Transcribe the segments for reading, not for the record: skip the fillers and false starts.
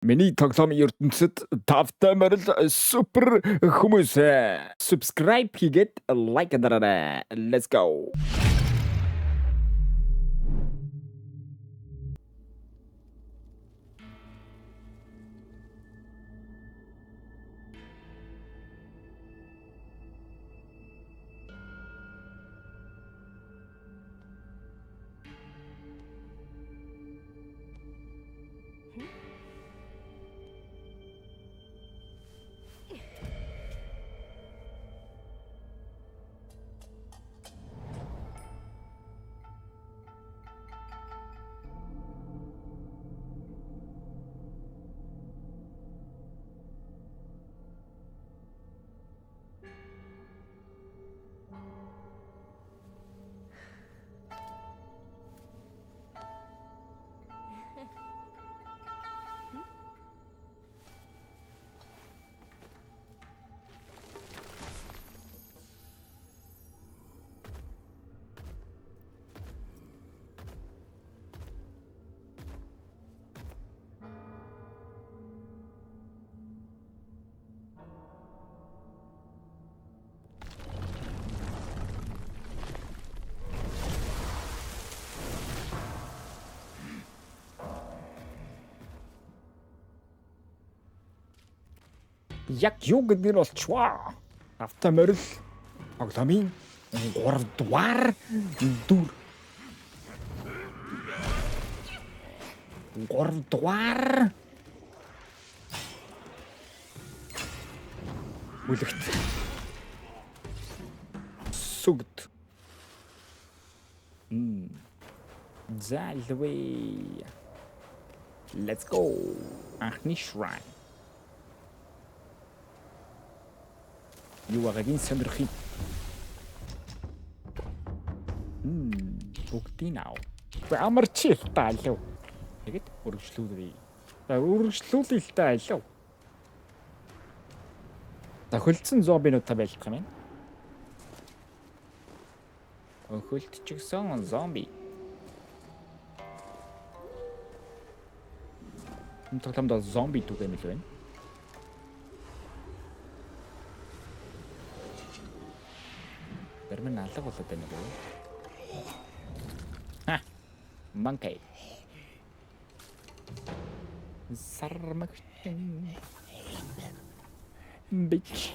Миний тоглоомын ертөнцид тавтай морил супер хүмүүс subscribe хийгээд лайк дараарай. Let's go. Яг юу гэдэг нь болчихвоо. Тавтай морил тоглоомын 3 дугаар дүр. 3 дугаар үлэгт сүгд. Залвей. Let's go. Анхны shrine. Юу агагийн сонирхий. Бүгдийн ав. Амарч л таалав. Тэгэд өргөжлүүлээ. За өргөжлүүлээ л таалав. За хөлдсөн зомбинуудтай байлах юм байна. Хөлдчихсэн зомби. Энэ тоглоомд зомби түгээмэл байна. Тэрмэн алга болоод байна уу? Ха. Monkey. Сармагтэн. Bitch.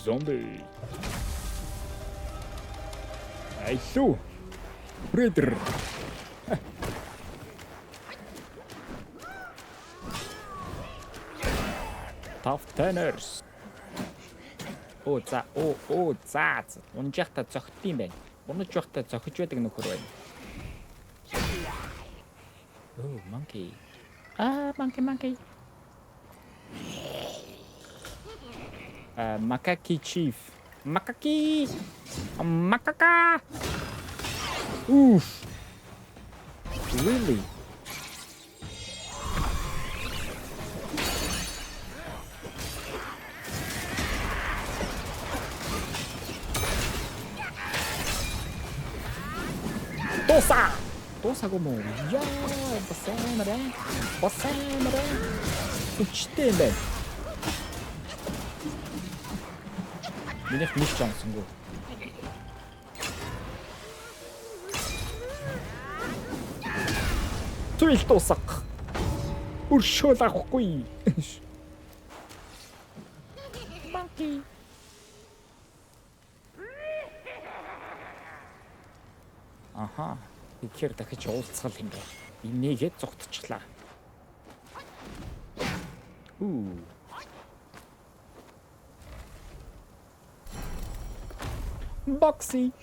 Zombie. Айсу. Predator. Tough Tanners. За. Унжихта зогт юм байна. Унаж явахта зохиж байдаг нөхөр байна. Monkey. Monkey. Macaque Chief. Macaca. Oof. Really? Тосаго мо. Яа, басамара. Хүчтэй байна. Минийх миш чансангүй. Түйл тусах. Өршөөл авахгүй. Monkey. Аха. Тэгэхээр дахиж уулзгал юм байна. Инээгээд зогтчихлаа. Boxy.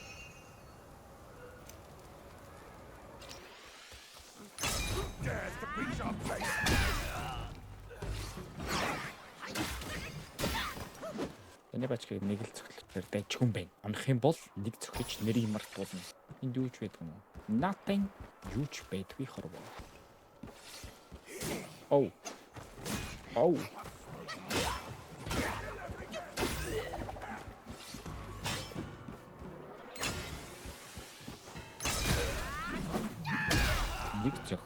Энэ бачгийг нэг л цогцлохоор дайчгүй байна. Онох юм бол нэг цохиж нэрийг мартуулна. Энд юу ч байдаг юм уу? Nothing. Юу ч байдгүй хорвоо. Oh. Нэг зөх.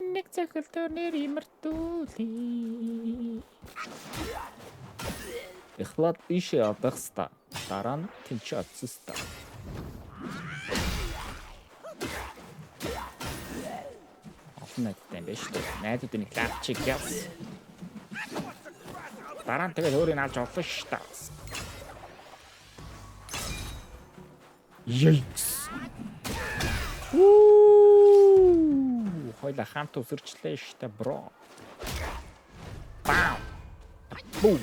Нэг цохилтоор нэр имэртүүлээ. Эхлээд ийшээ одох ста. Дараа нь тэнцээ очсон ста. Найдтай байж тээ. Найдууд нэг лапчиг яс. Дараа нь тэгээд өөрийг алж олно ш та. Yikes. Хоёлаа хамт өсөрчлээ штэ бро. Бам. Бум.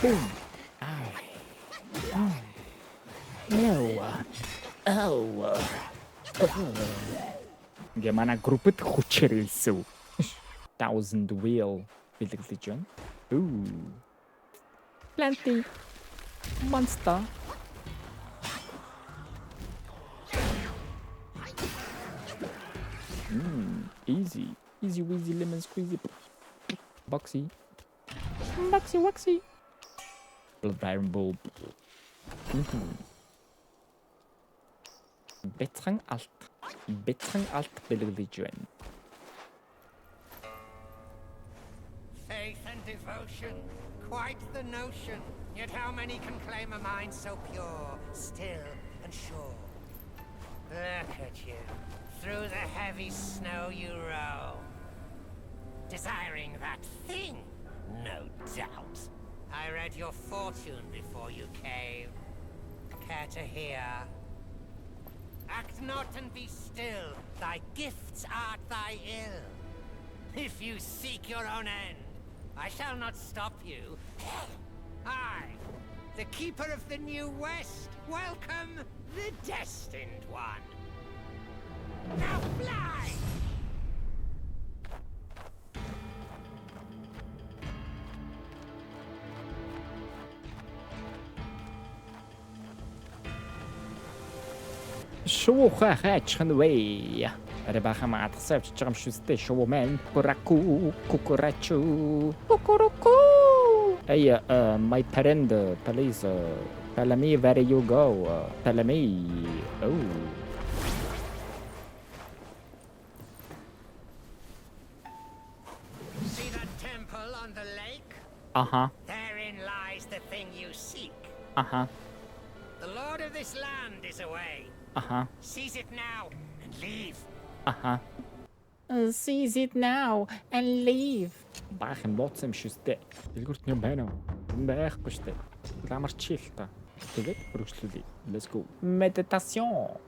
Бум. Ингээ манай группэд хүчээр илсэв. 1000 wheel бэлэглэж байна. Plenty. Monster. Easy. Easy wheezy lemon squeezy. Boxy. Boxy waxy. Blood Iron Bulb. Бэтхэн алт бэлэглэж байна. Faith and devotion, quite the notion. Yet how many can claim a mind so pure, still and sure? Look at you, through the heavy snow you roam. Desiring that thing, no doubt. I read your fortune before you came. Care to hear? Act not and be still, thy gifts art thy ill. If you seek your own end, I shall not stop you. I, the keeper of the New West, welcome the destined one. Now fly! Шоу хаачихна вэ? Арай бахан маадгасаа авчиж байгаа юм шүү дээ. Шоу мен кукурачу. Кукуруку. Hey, my parent, please, tell me where you go. Tell me. Oh. See that temple on the lake? Uh-huh. Therein lies the thing you seek. Uh-huh. The lord of this land is away. Uh-huh. Seize it now and leave. Uh-huh. Seize it now and leave. Баахан бууцсан юм шүү дээ. Дэлгүрт юм байна уу? Байхгүй шүү дээ. Ламарчил та. Тэгээд өргөжлүүлье. Let's go. Meditation.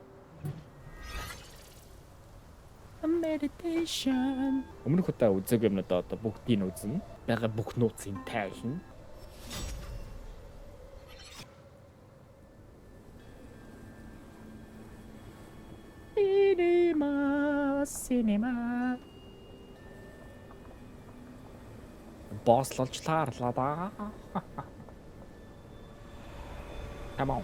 Meditation. Өмнөх удаа үзег юмнууд одоо бүгдийг нь үзнэ. Бага бүх нууцын тайлна. Cinema. Босслолчлаарлаа да. Come on.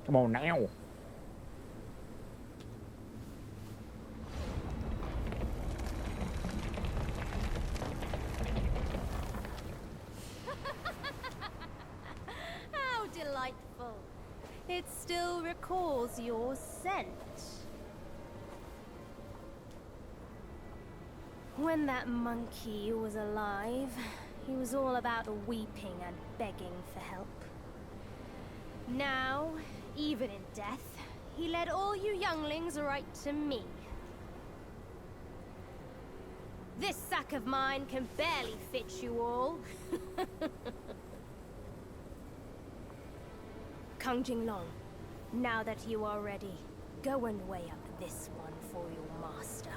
Come on now. How delightful. It still recalls your scent. When that monkey was alive, he was all about weeping and begging for help. Now, even in death, he led all you younglings right to me. This sack of mine can barely fit you all. Kang Jinglong, now that you are ready, go and weigh up this one for your master.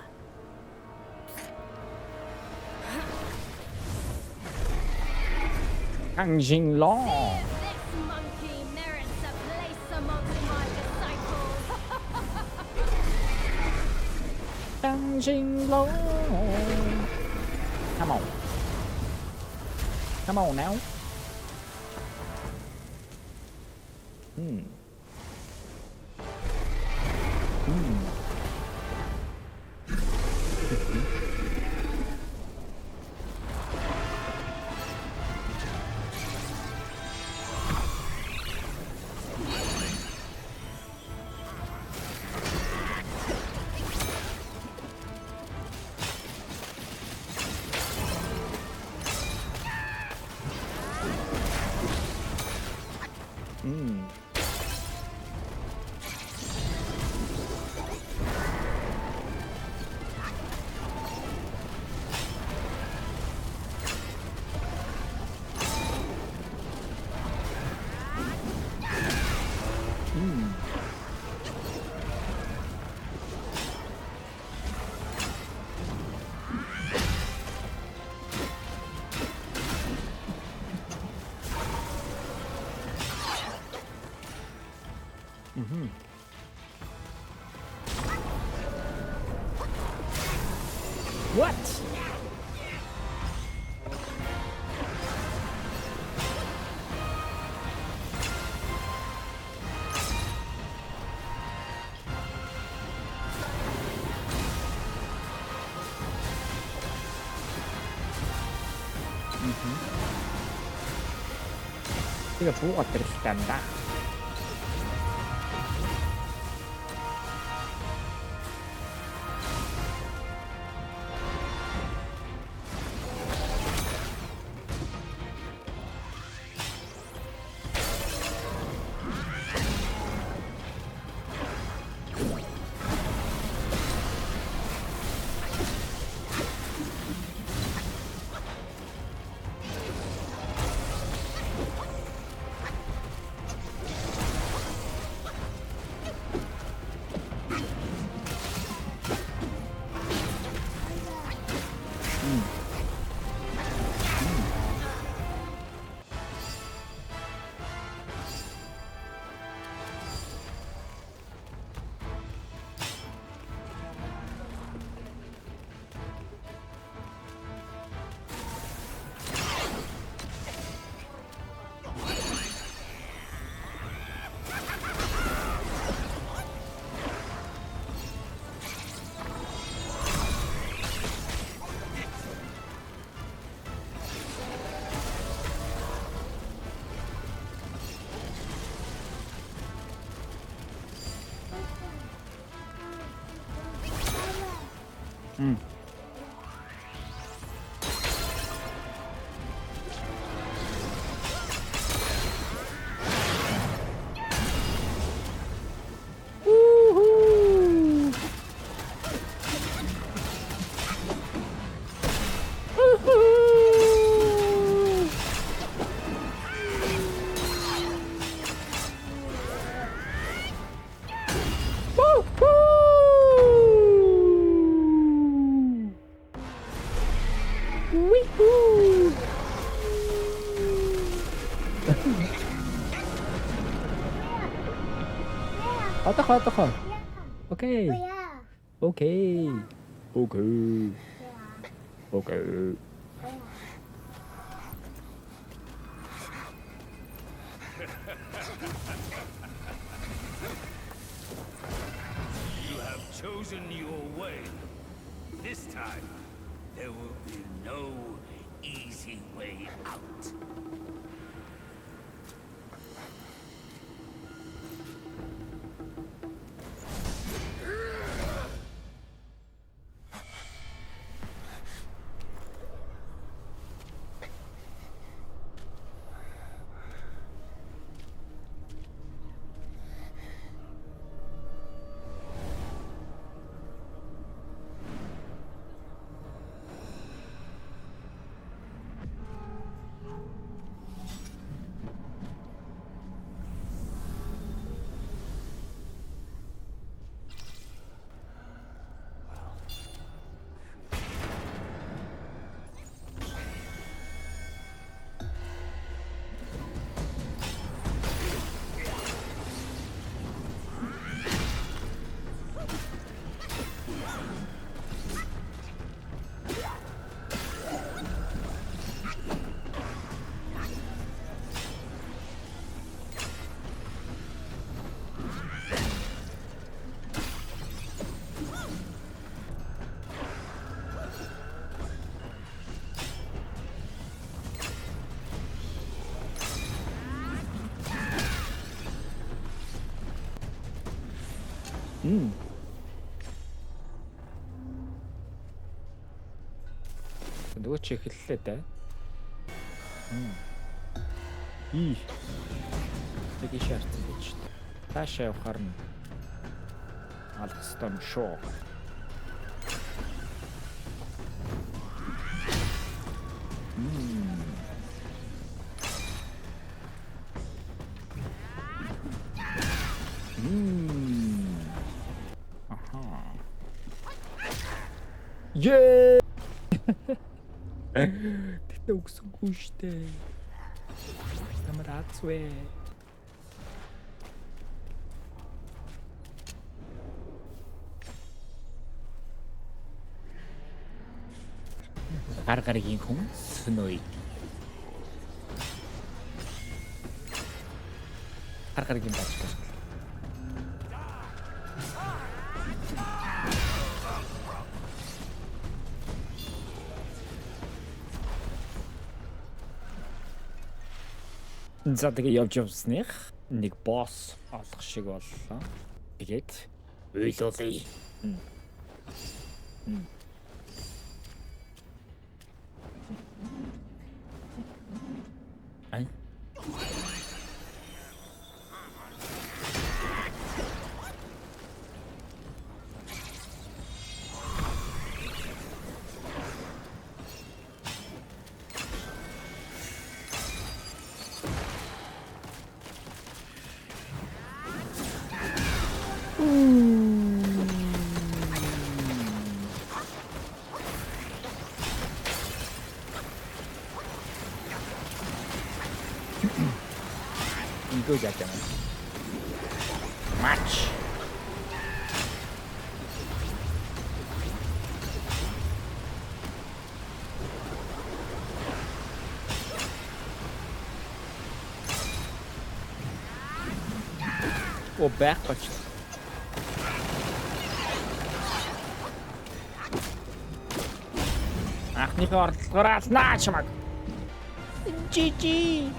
Kang Jinglong. See if this monkey merits a place amongst my disciples. Kang Jinglong. Come on. Come on now. What? 이거 보고 들으시단다. 어떡해. 오케이. 오케이. 오케이. 오케이. You have chosen your way. This time, there will be no easy way out. Нөгөө чи эхэллээ дээ. И Тэгээ шаардсан гэж. Таашаа явахаар нь алах ёстой юм шүү. Аха. Ее! Тэгтээ өгсөнгүй штэ. Намар ацвэ. Гаргаргийн хүн сөнөөй. Гаргаргийн бачгаас. За тэгээ явж явсных нэг босс олох шиг боллоо. Тэгээд уйлуулъя. Ай. 이거 잡잖아. 마치. О, backwards. Анхныхоо орлогоороо алнаа чамаг. GG.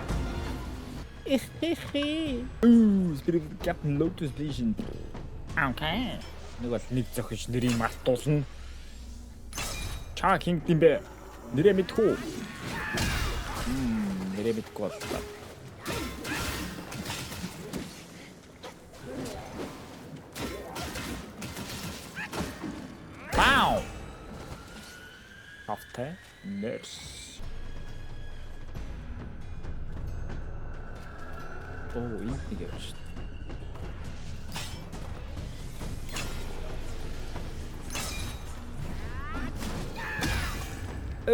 Spirit Captain Lotus Legion. Окей. Нэг бол нэг зохиж нэрийг мартуулна. Чаа King юм бэ? Нэрээ мэдгүй. Нэрээ мэдгүй боллоо. Вау. After nurse. Oh, iyi görüştü. Oh,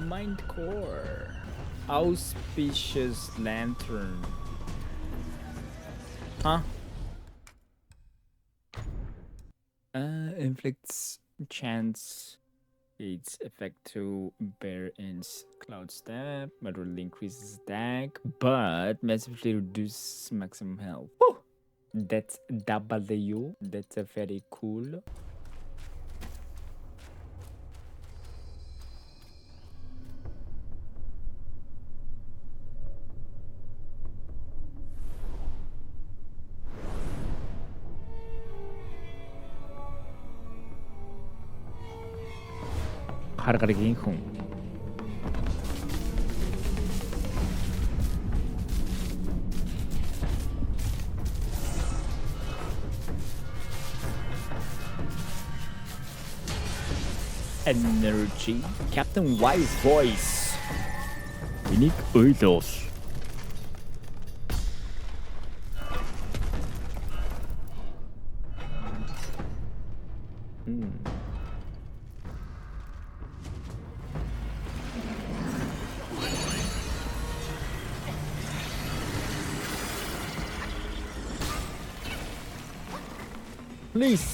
Mind Core. Auspicious Lantern. Huh? Inflicts chance its effect to bear ends cloud step, moderately increases attack, but massively reduces maximum health. Woo! That's W. That's a very cool. Гаргаргийн хүн. Energy. Captain Wise Voice. Энийг ойлоос. Please.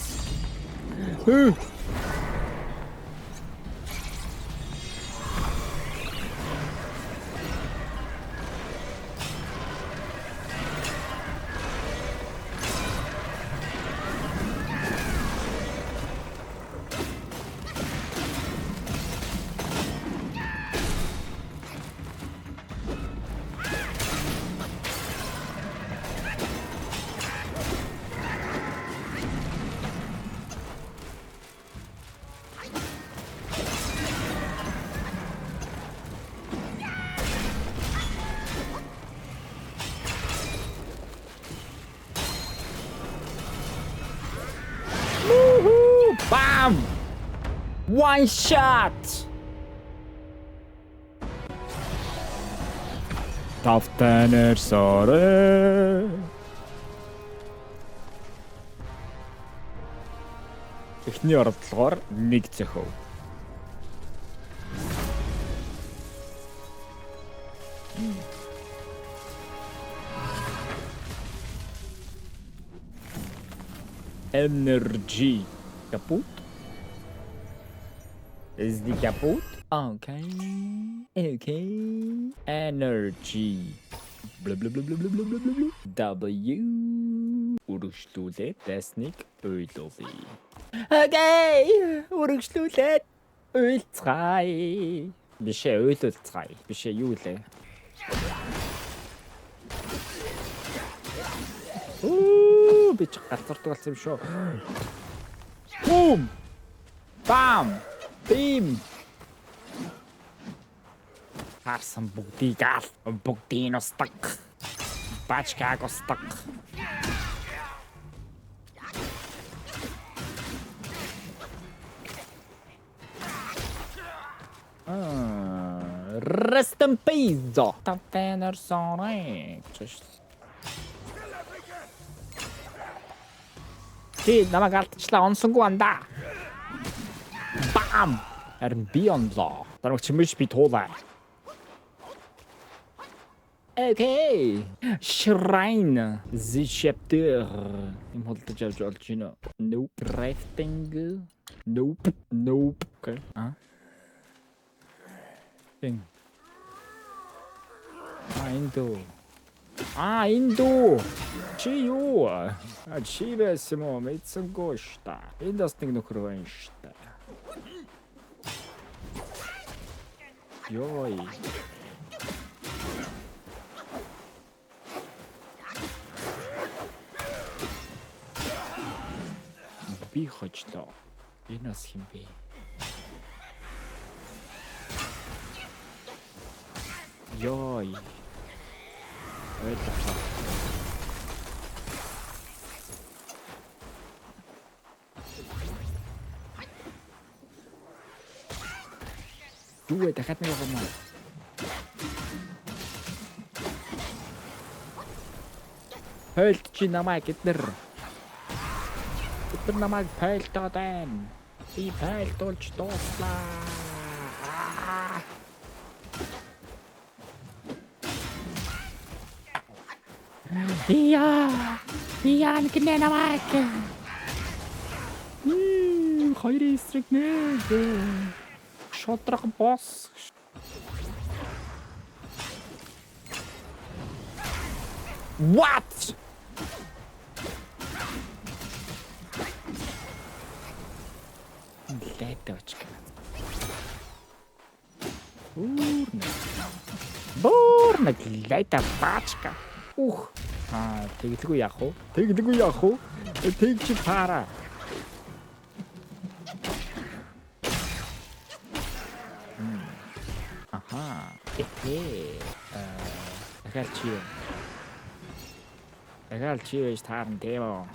Bam! One shot! Тавтанер сорэ. Эхний оролдлогоор 1 зөхөв. Energy. Kaputt? Ist die kaputt? Okay. Okay. Energy. Blablabla. W. Үргэлжлүүлээд дасныг ойлгоё. Окей. Үргэлжлүүлээд ойлцгаая. Бишээ ойлцгаая. Бишээ юу лээ? Би ч гацардаг болсон юм шүү. Boom! Bam! Bim! Харсан бүгдийг ал. Бүгдийг устдаг. Бачкаг устдаг. Rest in peace. Тавтанер сорэ. Чи намайг алдчихлаа онсонгүй андаа. Бам! Харин би онлоо. Дараач чимэж би туулаа. Окей. Shrine. The chapter. Им холдож явж болж байна. Nope. Crafting. Nope. Nope. Okay. Thing. Инду. Чи юу? Чи байсан юм мэдсэнгүй шүү дээ. Энд бас нэг нөхөр байна шүү дээ. Йой. Би хочлоо. Энэ бас юм бэ? Йой. Ойлголоо. Юу дахиад нэг юм аа. Хойлт чи намайг эднэр. Эднэр намайг хойлтоод байна. Би хойлтуулж дууслаа. Яа, гинэ намайг. Хоёр эсрэг нэг. Шодрох босс. What? Леточка. Бурна лета пачка. Ух. Тэглгүй яах вэ? Тэгж пара. Аха. Агалчи таарн дээмо.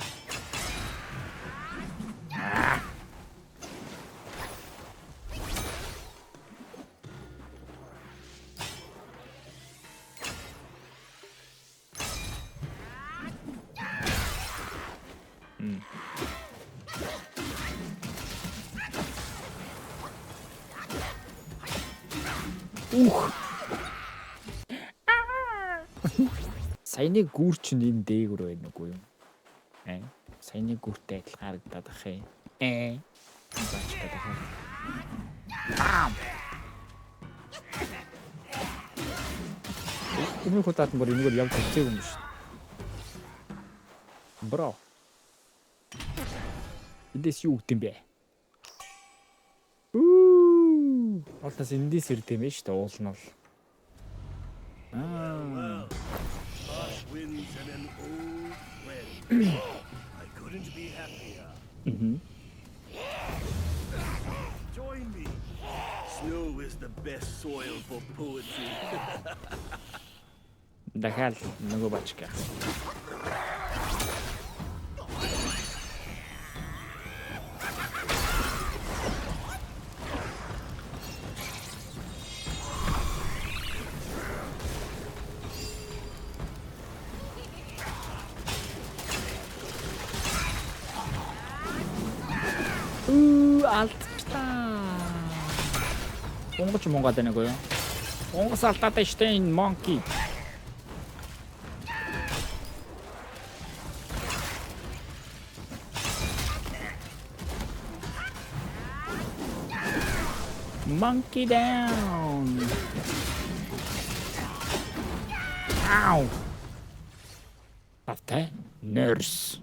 Саяны гүр чинь энэ дээгүр байна уу юу? Саяны гүртэй адилхан харагдаад ах юм. Бачтаад ах. Бам! Энэ хотод бүр энэгээр явж хэцээг юм шүү. Бро. Эндээс юу үт юм бэ? Олтас эндээс ирд юм шүү дээ уул нь бол. Winds and an old friend. I couldn't be happier. Join me. Snow is the best soil for poetry. Дахиад нөгөө бачка. алдчихлаа. Онгоч монгаад байна гоо. Онгоц алдаад штэ энэ monkey. Monkey down. Ow. After nurse.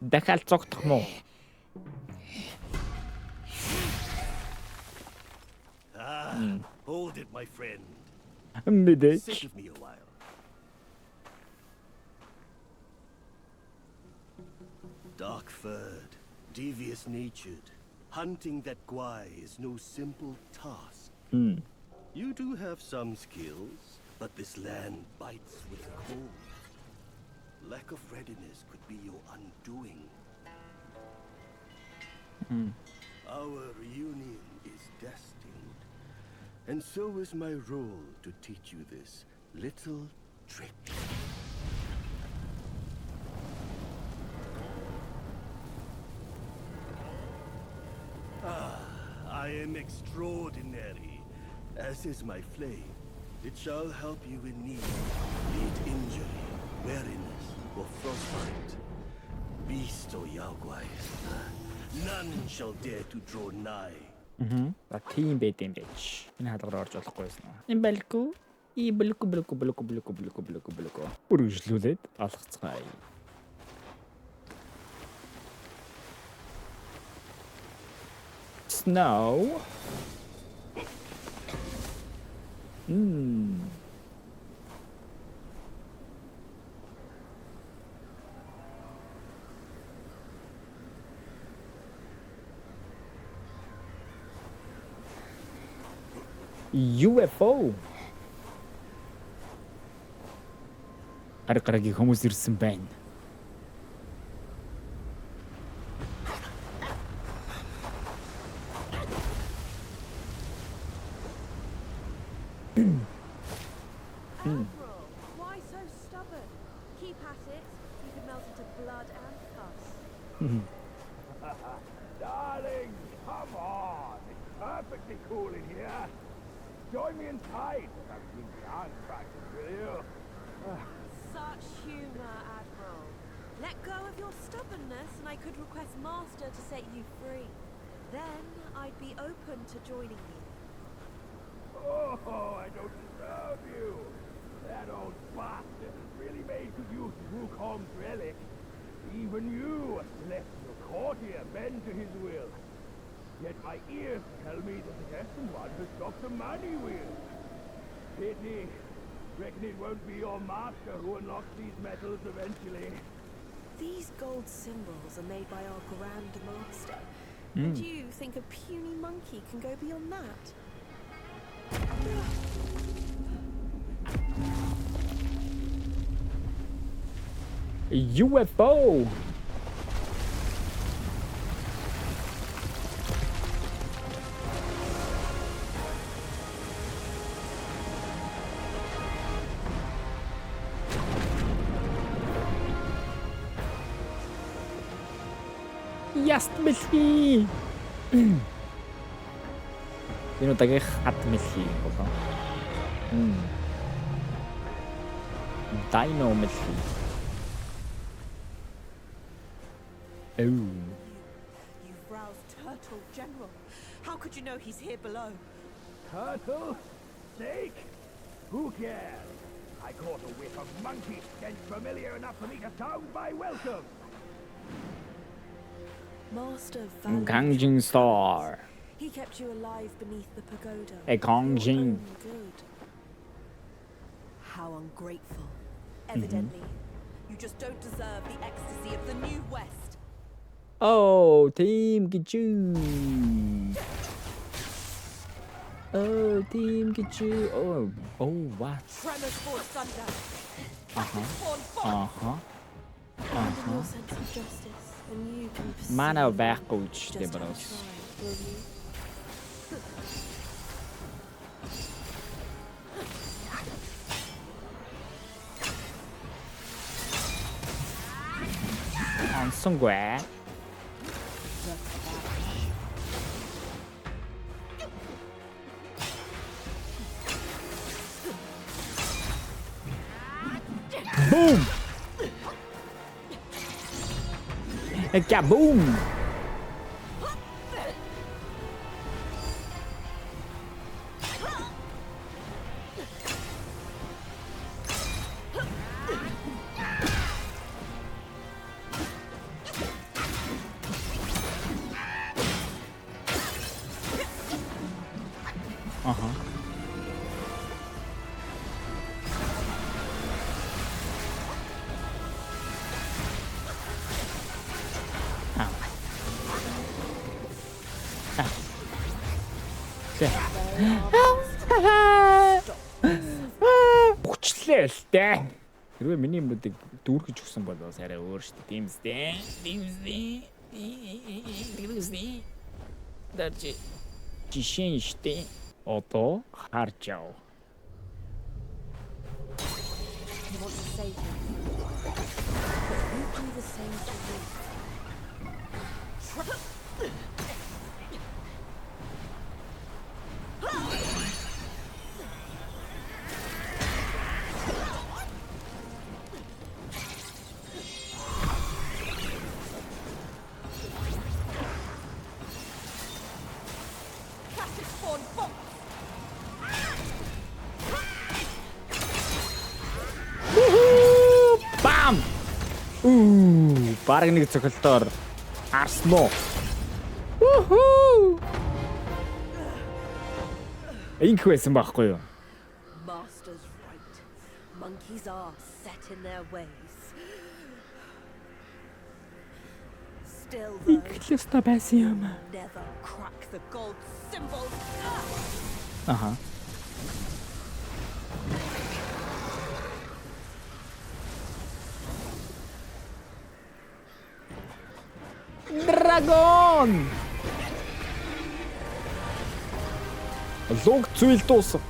Дахиад цогтох мó. Hold it, my friend. Мэдээч. Sit with me a while. Dark-furred, devious-natured, hunting that Gwai is no simple task. You do have some skills, but this land bites with cold. Lack of readiness could be your undoing. Our reunion is destined, and so is my role to teach you this little trick. I am extraordinary, as is my flame. It shall help you in need, be it injury, weariness, or frostbite. Beast or Yaogwai, none shall dare to draw nigh. За тийм байд юм байж. Энэ хаалгаар орж болохгүй байсан уу? Энэ балку. И блку. Үргэлжлүүлээд алгацгаая. Snow. UFO. Аргарагийн хүмүүс ирсэн байна. Why so stubborn? Keep at it. You could melt into blood and pus. Darling, come on. It's perfectly cool in here. Join me inside. I'm being dance practice with you. Such humor, Admiral. Let go of your stubbornness and I could request Master to set you free. Then I'd be open to joining you. Oh, I don't deserve you. That old bastard has really made good use of Wukong's relic. Even you, celestial courtier, bend to his will. Yet my ears tell me that the destined one has stopped the money wheel. Pity. Reckon it won't be your master who unlocks these metals eventually. These gold symbols are made by our Grand Master. And you think a puny monkey can go beyond that? UFO. Яст мэлхий. Энэ удаагийн хат мэлхий болоо. Dino мэлхий. Oh. You've roused Turtle, General. How could you know he's here below? Turtle? Snake? Who cares? I caught a whiff of monkey stench familiar enough for me to sound my welcome. Master valued Gangjin Star. He kept you alive beneath the pagoda. A Gangjin. For your own good. How ungrateful. Evidently, you just don't deserve the ecstasy of the New West. Oh, Team Gichu. Oh, Team Gichu. Oh, what? Tremors force thunder. Abandon your sense of justice, and you can pursue Mana them. байхгүй ч Just тийм try, броос. will you? онсонгүй. Boom! Kaboom! Бүчлээ л дээ. Хэрвээ миний юмнуудыг дүүргэж өгсөн бол бас арай өөр шүү дээ. Димсдээ. Дэрчи. Жишээ нь шүү дээ. Одоо харж яв. You want to save him. But you do the same to me. Classic spawn box. Бам! Бараг нэг цохилтоор арсноо. Инх байсан байхгүй юу? Master's right. Monkeys are set in their ways. Still though, Инхлэста байсан юм. never crack the gold symbol. Аха. Драгон! Луг зүйл дуусах.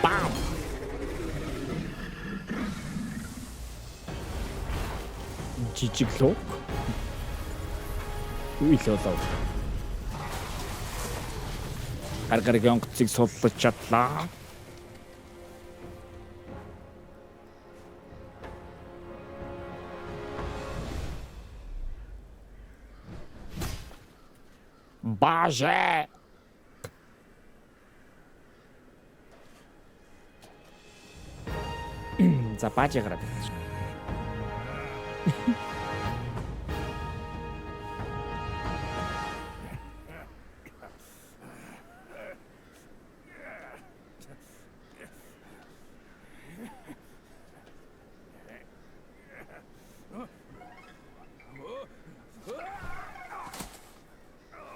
Бам! Жижиг луг. Үйлээ. Гаргаргийн онгоцыг суллаж чадлаа. Баже! За баже гараад.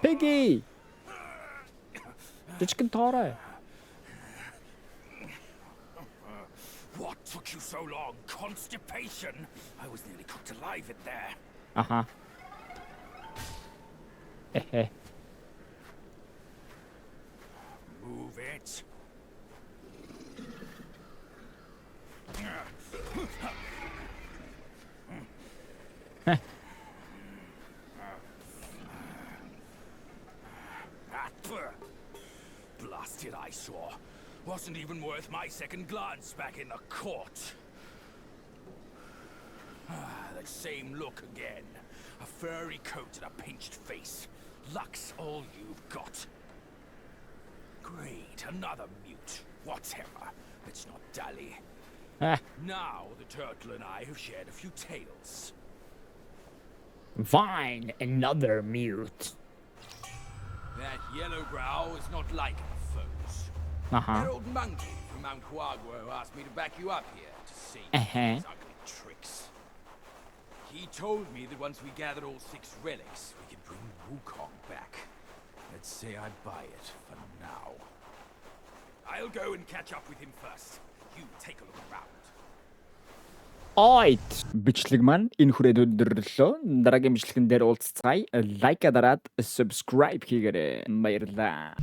Piggy! Дичгэн тоорой. What took you so long? Constipation? I was nearly cooked alive in there. Аха. Move it. Blasted eyesore. Wasn't even worth my second glance back in the court. That same look again. A furry coat and a pinched face. Luck's all you've got. Great, another mute. Whatever. Let's not dally. Now the turtle and I have shared a few tales. Fine, another mute. That Yellowbrow is not like our foes. Uh-huh. That old monkey from Mount Quagua asked me to back you up here to see Uh-huh. his ugly tricks. He told me that once we gather all 6 relics, we can bring Wukong back. Let's say I buy it for now. I'll go and catch up with him first. you take a look around. Ойт бичлэг маань энэ хүрээд өндөрлөө. Дараагийн бичлэгэн дээр уулзцай. Лайк дараад subscribe хийгээрэй. Баярлалаа.